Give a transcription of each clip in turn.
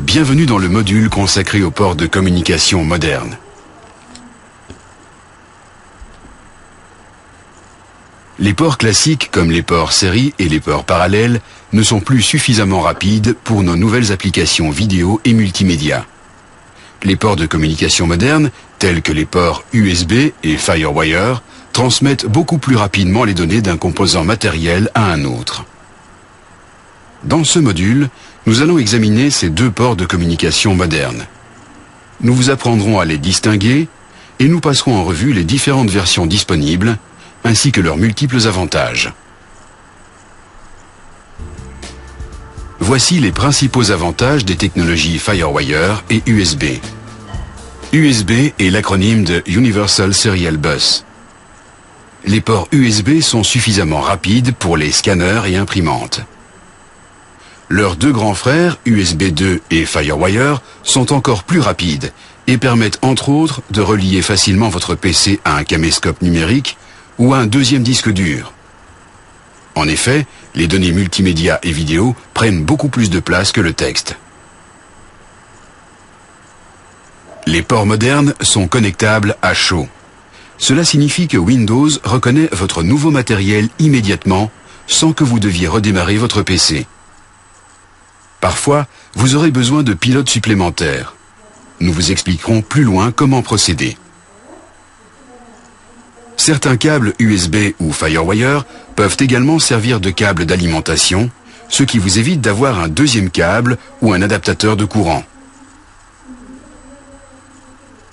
Bienvenue dans le module consacré aux ports de communication modernes. Les ports classiques, comme les ports série et les ports parallèles, ne sont plus suffisamment rapides pour nos nouvelles applications vidéo et multimédia. Les ports de communication modernes, tels que les ports USB et FireWire, transmettent beaucoup plus rapidement les données d'un composant matériel à un autre. Dans ce module, nous allons examiner ces deux ports de communication modernes. Nous vous apprendrons à les distinguer et nous passerons en revue les différentes versions disponibles, ainsi que leurs multiples avantages. Voici les principaux avantages des technologies FireWire et USB. USB est l'acronyme de Universal Serial Bus. Les ports USB sont suffisamment rapides pour les scanners et imprimantes. Leurs deux grands frères, USB 2 et FireWire, sont encore plus rapides et permettent entre autres de relier facilement votre PC à un caméscope numérique ou à un deuxième disque dur. En effet, les données multimédia et vidéo prennent beaucoup plus de place que le texte. Les ports modernes sont connectables à chaud. Cela signifie que Windows reconnaît votre nouveau matériel immédiatement sans que vous deviez redémarrer votre PC. Parfois, vous aurez besoin de pilotes supplémentaires. Nous vous expliquerons plus loin comment procéder. Certains câbles USB ou FireWire peuvent également servir de câble d'alimentation, ce qui vous évite d'avoir un deuxième câble ou un adaptateur de courant.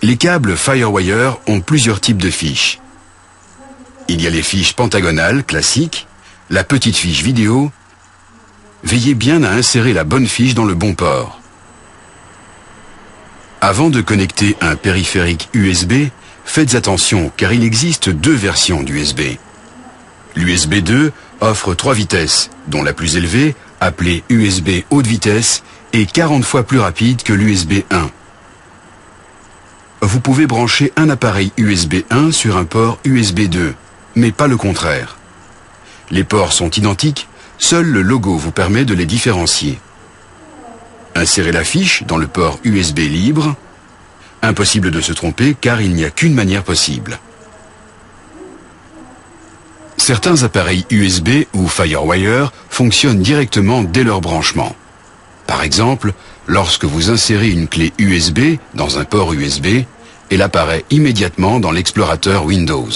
Les câbles FireWire ont plusieurs types de fiches. Il y a les fiches pentagonales classiques, la petite fiche vidéo. Veillez bien à insérer la bonne fiche dans le bon port. Avant de connecter un périphérique USB, faites attention car il existe deux versions d'USB. L'USB 2 offre 3 vitesses, dont la plus élevée, appelée USB haute vitesse, est 40 fois plus rapide que l'USB 1. Vous pouvez brancher un appareil USB 1 sur un port USB 2, mais pas le contraire. Les ports sont identiques, seul le logo vous permet de les différencier. Insérez la fiche dans le port USB libre. Impossible de se tromper car il n'y a qu'une manière possible. Certains appareils USB ou FireWire fonctionnent directement dès leur branchement. Par exemple, lorsque vous insérez une clé USB dans un port USB, elle apparaît immédiatement dans l'explorateur Windows.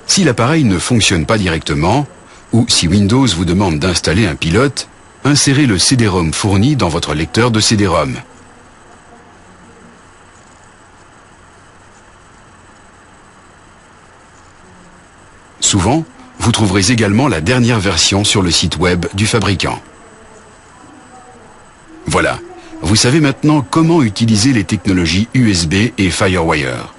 Si l'appareil ne fonctionne pas directement, ou si Windows vous demande d'installer un pilote, insérez le CD-ROM fourni dans votre lecteur de CD-ROM. Souvent, vous trouverez également la dernière version sur le site web du fabricant. Voilà, vous savez maintenant comment utiliser les technologies USB et FireWire.